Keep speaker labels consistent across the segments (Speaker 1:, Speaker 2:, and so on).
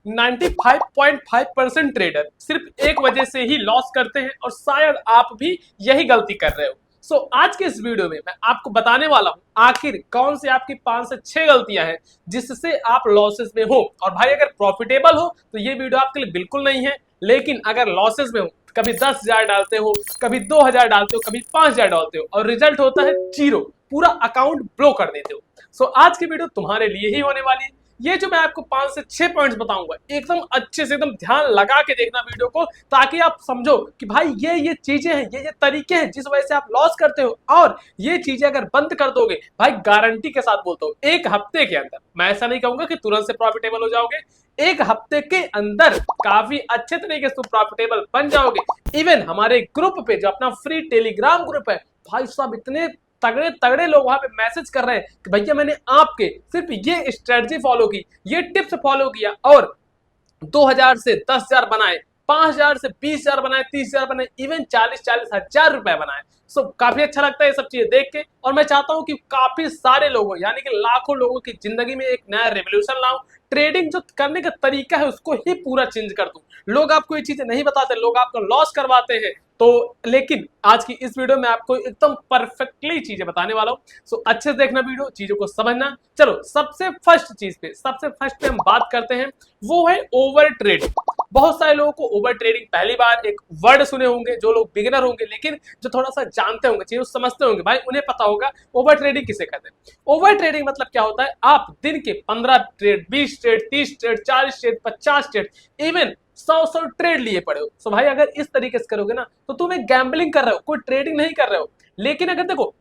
Speaker 1: 95.5% trader सिर्फ एक वजह से ही लॉस करते हैं और शायद आप भी यही गलती कर रहे हो। सो आज के इस वीडियो में मैं आपको बताने वाला हूं आखिर कौन सी आपकी 5 से 6 गलतियां हैं जिससे आप लॉसेस में हो। और भाई अगर प्रॉफिटेबल हो तो ये वीडियो आपके लिए बिल्कुल नहीं है, लेकिन अगर लॉसेस में हो, कभी 10,000 डालते हो, कभी 2,000 डालते हो, कभी 5,000 डालते हो और रिजल्ट होता है जीरो, पूरा अकाउंट ब्लो कर देते हो। सो आज की वीडियो तुम्हारे लिए ही होने वाली है। ये जो मैं आपको 5 से 6 पॉइंट्स बताऊंगा एकदम अच्छे से एकदम ध्यान लगा के देखना वीडियो को, ताकि आप समझो कि भाई ये चीजें हैं, ये तरीके हैं जिस वजह से आप लॉस करते हो। और ये चीजें अगर बंद कर दोगे भाई, गारंटी के साथ बोलता हूं, एक हफ्ते के अंदर, मैं ऐसा नहीं कहूंगा कि तुरंत से प्रॉफिटेबल हो जाओगे, एक हफ्ते के अंदर काफी अच्छे तरीके से तुम प्रॉफिटेबल बन जाओगे। इवन हमारे ग्रुप पे जो अपना फ्री टेलीग्राम ग्रुप है, भाई साहब इतने तगड़े तगड़े लोग वहां पे मैसेज कर रहे हैं कि भैया मैंने आपके सिर्फ ये स्ट्रेटजी फॉलो की, ये टिप्स फॉलो किया और 2,000 से 10,000 बनाए, 5,000 से 20,000 बनाए, 30,000 बनाए, इवन 40-40 हजार रुपए बनाए। सो काफी अच्छा लगता है ये सब चीजें देख के, और मैं चाहता हूं कि काफी सारे लोगों यानी कि लाखों लोगों की जिंदगी में एक नया रेवोल्यूशन लाऊं। ट्रेडिंग जो करने का तरीका है उसको ही पूरा चेंज कर दूं। लोग आपको ये चीजें नहीं बताते, लोग आपको लॉस करवाते हैं। तो लेकिन आज की इस वीडियो में आपको एकदम परफेक्टली चीजें बताने वाला हूं। सो अच्छे से देखना वीडियो, चीजों को समझना। चलो सबसे फर्स्ट पे हम बात करते हैं, वो है ओवर ट्रेडिंग। बहुत सारे लोगों को ओवर ट्रेडिंग पहली बार एक वर्ड सुने होंगे, जो लोग बिगिनर होंगे, लेकिन जो थोड़ा सा जानते होंगे, चीजों समझते होंगे, भाई उन्हें पता होगा ओवर ट्रेडिंग किसे कहते हैं। ओवर ट्रेडिंग मतलब क्या होता है, आप दिन के 15 trade, 20 trade, 30 trade, 40 trade, 50 trade, even 100 trade लिए पड़े हो। सो भाई अगर इस तरीके से करोगे ना तो तुम एक गैम्बलिंग कर रहे हो, कोई ट्रेडिंग नहीं कर रहे हो। लेकिन अगर देखो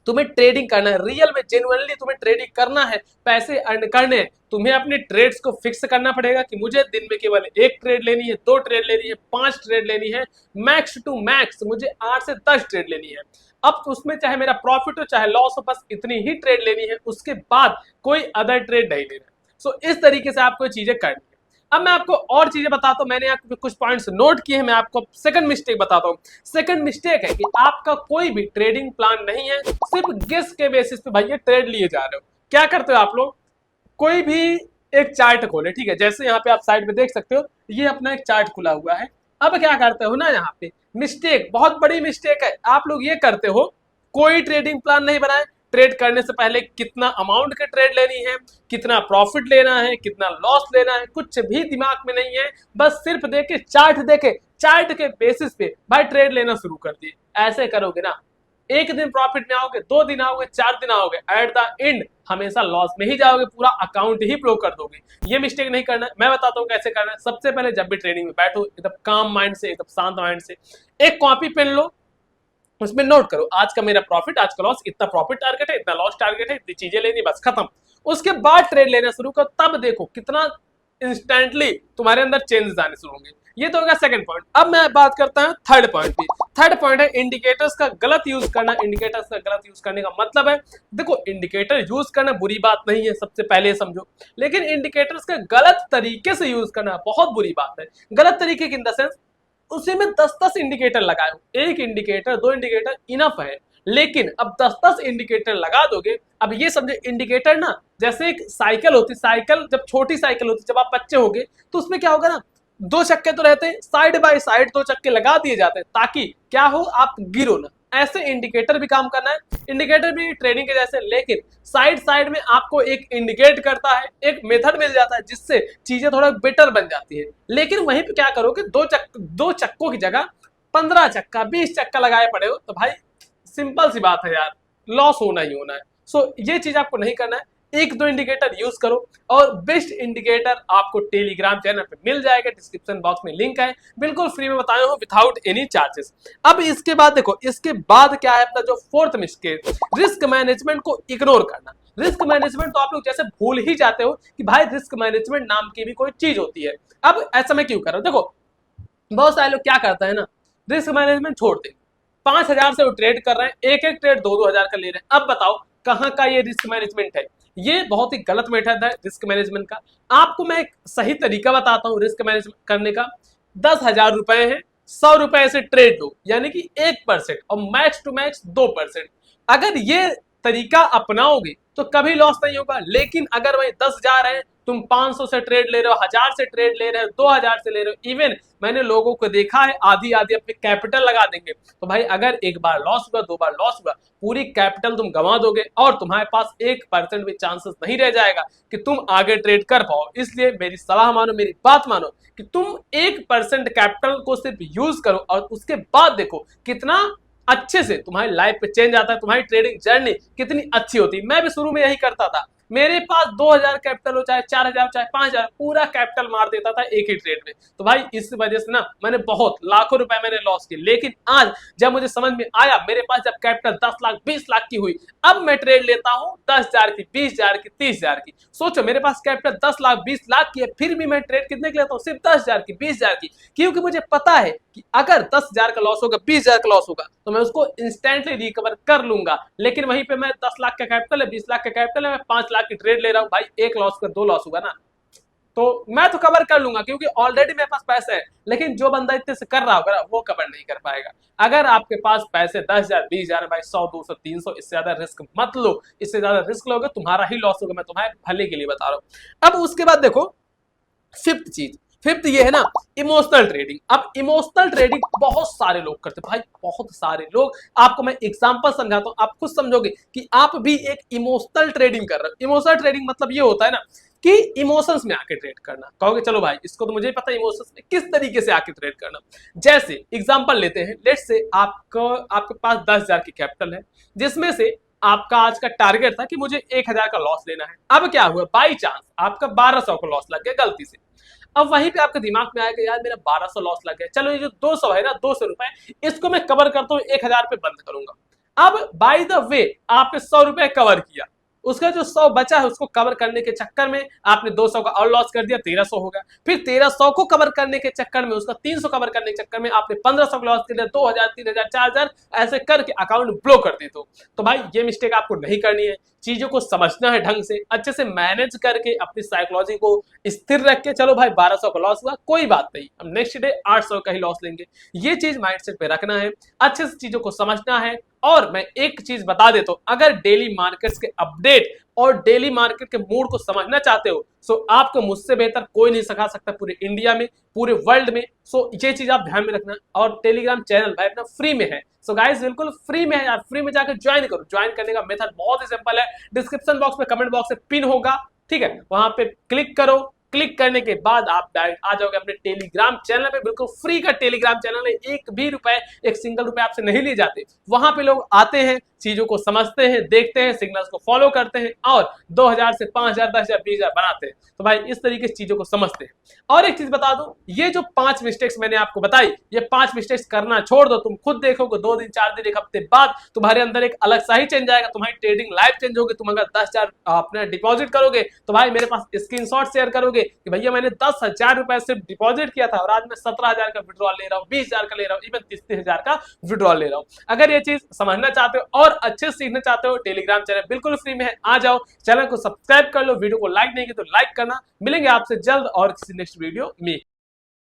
Speaker 1: तुम्हें ट्रेडिंग करना है, रियल में जेन्युइनली तुम्हें ट्रेडिंग करना है, पैसे अर्न करने हैं, तुम्हें अपने ट्रेड्स को फिक्स करना पड़ेगा कि मुझे दिन में केवल 1 ट्रेड लेनी है, 2 ट्रेड लेनी है, 5 ट्रेड लेनी है, मैक्स टू मैक्स मुझे 8 से 10 ट्रेड लेनी है। अब उसमें चाहे मेरा प्रॉफिट हो चाहे लॉस हो, बस इतनी ही ट्रेड लेनी है, उसके बाद कोई अदर ट्रेड नहीं लेना। सो इस तरीके से आपको चीजें करनी है। अब मैं आपको और चीजें बताता हूं, मैंने यहाँ पे कुछ पॉइंट्स नोट किए हैं, मैं आपको सेकंड मिस्टेक बताता हूं। सेकंड मिस्टेक है कि आपका कोई भी ट्रेडिंग प्लान नहीं है, सिर्फ गेस के बेसिस पे भाई ये ट्रेड लिए जा रहे हो। क्या करते हो आप लोग, कोई भी एक चार्ट खोले, ठीक है, जैसे यहाँ पे आप साइड में देख सकते हो, ये अपना एक चार्ट खुला हुआ है। अब क्या करते हो ना, यहाँ पे मिस्टेक, बहुत बड़ी मिस्टेक है, आप लोग ये करते हो, कोई ट्रेडिंग प्लान नहीं बनाए, ट्रेड करने से पहले कितना अमाउंट के ट्रेड लेनी है, कितना प्रॉफिट लेना है, कितना लॉस लेना है, कुछ भी दिमाग में नहीं है। बस सिर्फ देखे चार्ट के बेसिस पे भाई ट्रेड लेना शुरू कर दिए। ऐसे करोगे ना, एक दिन प्रॉफिट में आओगे, 2 दिन आओगे, 4 दिन आओगे, एट द एंड हमेशा लॉस में ही जाओगे, पूरा अकाउंट ही ब्लॉक कर दोगे। ये मिस्टेक नहीं करना है, मैं बताता हूँ कैसे करना है। सबसे पहले जब भी ट्रेडिंग में बैठो, एकदम काम माइंड से, एकदम शांत माइंड से एक कॉपी पेन लो, उसमें नोट करो आज का मेरा प्रॉफिट, आज का लॉस, इतना प्रॉफिट टारगेट है, इतना लॉस टारगेट है, इतनी चीजें लेनी, बस खत्म। उसके बाद ट्रेड लेना शुरू करो, तब देखो कितना इंस्टेंटली तुम्हारे अंदर चेंजेस आने शुरू होंगे। ये तो होगा सेकंड पॉइंट। अब मैं बात करता हूं थर्ड पॉइंट पे। थर्ड पॉइंट है इंडिकेटर्स का गलत यूज करना। इंडिकेटर्स का गलत यूज करने का मतलब है, देखो इंडिकेटर यूज करना बुरी बात नहीं है, सबसे पहले समझो, लेकिन इंडिकेटर्स का गलत तरीके से यूज करना बहुत बुरी बात है। गलत तरीके की इन द सेंस, उसी में 10-10 इंडिकेटर लगाए हो, एक इंडिकेटर 2 इंडिकेटर इनफ है, लेकिन अब 10-10 इंडिकेटर लगा दोगे। अब ये समझे, इंडिकेटर ना जैसे एक साइकिल होती, साइकिल जब छोटी साइकिल होती, जब आप बच्चे होगे तो उसमें क्या होगा ना, 2 चक्के तो रहते हैं, साइड बाय साइड 2 चक्के लगा दिए जाते हैं, ताकि क्या हो, आप गिरो ना। ऐसे इंडिकेटर भी काम करना है, इंडिकेटर भी ट्रेडिंग के जैसे, लेकिन साइड साइड में आपको एक इंडिकेट करता है, एक मेथड मिल जाता है जिससे चीजें थोड़ा बेटर बन जाती है। लेकिन वहीं पे क्या करोगे, 2 चक्कों की जगह 15 चक्का 20 चक्का लगाए पड़े हो, तो भाई सिंपल सी बात है यार, लॉस होना ही होना है। सो ये चीज आपको नहीं करना है, 1-2 इंडिकेटर यूज करो। और बेस्ट इंडिकेटर आपको टेलीग्राम चैनल पे मिल जाएगा, डिस्क्रिप्शन बॉक्स में लिंक है, बिल्कुल फ्री में बताया हूं, विदाउट एनी चार्जेस। अब इसके बाद देखो, इसके बाद क्या है अपना जो फोर्थ मिस्टेक, रिस्क मैनेजमेंट को इग्नोर करना। रिस्क मैनेजमेंट तो आप लोग जैसे भूल ही जाते हो कि भाई रिस्क मैनेजमेंट नाम की भी कोई चीज होती है। अब ऐसा मैं क्यों कर रहा हूं, देखो बहुत सारे लोग क्या करते हैं ना, रिस्क मैनेजमेंट छोड़ दे, 5,000 से वो ट्रेड कर रहे हैं, एक ट्रेड 2-2 हजार का ले रहे हैं। अब बताओ कहां का ये रिस्क मैनेजमेंट है, ये बहुत ही गलत मेथड है रिस्क मैनेजमेंट का। आपको मैं एक सही तरीका बताता हूं रिस्क मैनेजमेंट करने का। 10,000 रुपए है, 100 रुपए से ट्रेड लो, यानी कि 1% और मैक्स टू मैक्स 2%। अगर ये तरीका अपनाओगे तो कभी लॉस नहीं होगा। लेकिन अगर वही 10,000 है तुम 500 से ट्रेड ले रहे हो, 1000 से ट्रेड ले रहे हो, 2000 से ले रहे हो। इवन मैंने लोगों को देखा है आधी आधी अपने कैपिटल लगा देंगे। तो भाई अगर एक बार लॉस हुआ, 2 बार लॉस हुआ, पूरी कैपिटल तुम गंवा दोगे और तुम्हारे पास 1% भी चांसेस नहीं रह जाएगा कि तुम आगे ट्रेड कर पाओ। इसलिए मेरी सलाह मानो, मेरी बात मानो कि तुम 1% कैपिटल को सिर्फ यूज करो और उसके बाद देखो कितना अच्छे से तुम्हारी लाइफ पे चेंज आता है, तुम्हारी ट्रेडिंग जर्नी कितनी अच्छी होती है। मैं भी शुरू में यही करता था, मेरे पास 2000 कैपिटल हो, चाहे 4000 चाहे 5000, पूरा कैपिटल मार देता था एक ही ट्रेड में। तो भाई इस वजह से ना मैंने बहुत लाखों रुपए मैंने लॉस किए। लेकिन आज जब मुझे समझ में आया, मेरे पास जब कैपिटल 10 लाख 20 लाख की हुई, अब मैं ट्रेड लेता हूं 10,000 की, 20,000 की, 30,000 की। सोचो मेरे पास कैपिटल 10 लाख 20 लाख की है, फिर भी मैं ट्रेड कितने की लेता हूँ? सिर्फ 10,000 की, 20,000 की। क्योंकि मुझे पता है कि अगर 10,000 का लॉस होगा, 20,000 का लॉस होगा, तो मैं उसको इंस्टेंटली रिकवर कर लूंगा। लेकिन वहीं पे मैं 10 लाख का कैपिटल है, 20 लाख का कैपिटल है, मैं 5 लाख की ट्रेड ले रहा हूं, भाई एक लॉस का 2 लॉस हुआ ना, तो मैं तो कवर कर लूंगा क्योंकि ऑलरेडी मेरे पास पैसा है। लेकिन जो बंदा इतने से कर रहा होगा वो कवर नहीं कर पाएगा। अगर आपके पास पैसे 10,000 20,000 भाई 100 200 300, इससे ज्यादा रिस्क मत लो। इससे ज्यादा रिस्क लोगे तुम्हारा ही लॉस होगा। मैं तुम्हारे भले के लिए बता रहा हूं। अब उसके बाद देखो फिफ्थ ये है ना, इमोशनल ट्रेडिंग। अब इमोशनल ट्रेडिंग बहुत सारे लोग करते हैं भाई, बहुत सारे लोग। आपको मैं एग्जांपल समझाता हूं, आप खुद समझोगे कि आप भी एक इमोशनल ट्रेडिंग कर रहे हो। इमोशनल ट्रेडिंग मतलब ये होता है ना कि इमोशंस में आके ट्रेड करना। कहोगे चलो भाई इसको तो मुझे पता है इमोशंस में किस तरीके से आके ट्रेड करना। जैसे एग्जांपल लेते हैं, लेट्स से आपके पास 10,000 की कैपिटल है, जिसमें से आपका आज का टारगेट था कि मुझे 1,000 का लॉस लेना है। अब क्या हुआ, बाई चांस आपका 1200 का लॉस लग गया गलती से। अब वहीं पे आपके दिमाग में आएगा यार मेरा 1200 लॉस लग गया, चलो ये जो 200 है ना, 200 रुपए, इसको मैं कवर करता हूँ, 1,000 पे बंद करूंगा। अब बाय द वे आपने 100 रुपए कवर किया, उसका जो 100 बचा है उसको कवर करने के चक्कर में आपने 200 का और लॉस कर दिया, 1300 हो गया। फिर 1300 को कवर करने के चक्कर में, उसका 300 कवर करने के चक्कर में आपने 1500 का लॉस कर दिया, 2000 3000 4000 ऐसे करके अकाउंट ब्लॉक कर देते हो। तो भाई ये मिस्टेक आपको नहीं करनी है। चीजों को समझना है ढंग से, अच्छे से मैनेज करके अपनी साइकोलॉजी को स्थिर रख के, चलो भाई 1200 का लॉस हुआ कोई बात नहीं, हम नेक्स्ट डे 800 का ही लॉस लेंगे। ये चीज माइंडसेट पे रखना है, अच्छे से चीजों को समझना है। और मैं एक चीज बता देता हूं, अगर डेली मार्केट्स के अपडेट और डेली मार्केट के मूड को समझना चाहते हो, सो आपको मुझसे बेहतर कोई नहीं सिखा सकता पूरे इंडिया में, पूरे वर्ल्ड में। सो ये चीज आप ध्यान में रखना। और टेलीग्राम चैनल भाई अपना फ्री में है, सो गाइस बिल्कुल फ्री में है यार, फ्री में जाकर ज्वाइन करो। ज्वाइन करने का मेथड बहुत ही सिंपल है, डिस्क्रिप्शन बॉक्स में कमेंट बॉक्स में पिन होगा, ठीक है, वहां पे क्लिक करो। क्लिक करने के बाद आप डायरेक्ट आ जाओगे अपने टेलीग्राम चैनल पे। बिल्कुल फ्री का टेलीग्राम चैनल है, एक भी रुपए, एक सिंगल रुपए आपसे नहीं लिए जाते। वहां पे लोग आते हैं, चीजों को समझते हैं, देखते हैं, सिग्नल्स को फॉलो करते हैं और 2000 से 5000 10,000 20,000 बनाते हैं। तो भाई इस तरीके से चीजों को समझते हैं। और एक चीज बता दूं, ये जो 5 मिस्टेक्स मैंने आपको बताई, ये 5 मिस्टेक्स करना छोड़ दो। तुम खुद देखोगे 2 दिन 4 दिन 1 हफ्ते बाद तुम्हारे अंदर एक अलग सा ही चेंज आएगा, तुम्हारी ट्रेडिंग लाइफ चेंज होगी। तुम अगर 10,000 अपना डिपॉजिट करोगे तो भाई मेरे पास स्क्रीनशॉट शेयर करोगे कि भैया मैंने 10,000 रुपए सिर्फ डिपॉजिट किया था और आज मैं 17,000 का विड्रॉल ले रहा हूँ, 20,000 का ले रहा हूँ, इवन 30,000 का विड्रॉल ले रहा हूँ। अगर ये चीज समझना चाहते हो और अच्छे से सीखना चाहते हो, टेलीग्राम चैनल बिल्कुल फ्री में है, आ जाओ, चैनल को सब्सक्राइब कर लो, वीडियो को लाइक नहीं किया तो लाइक करना। मिलेंगे आपसे जल्द और किसी नेक्स्ट वीडियो में।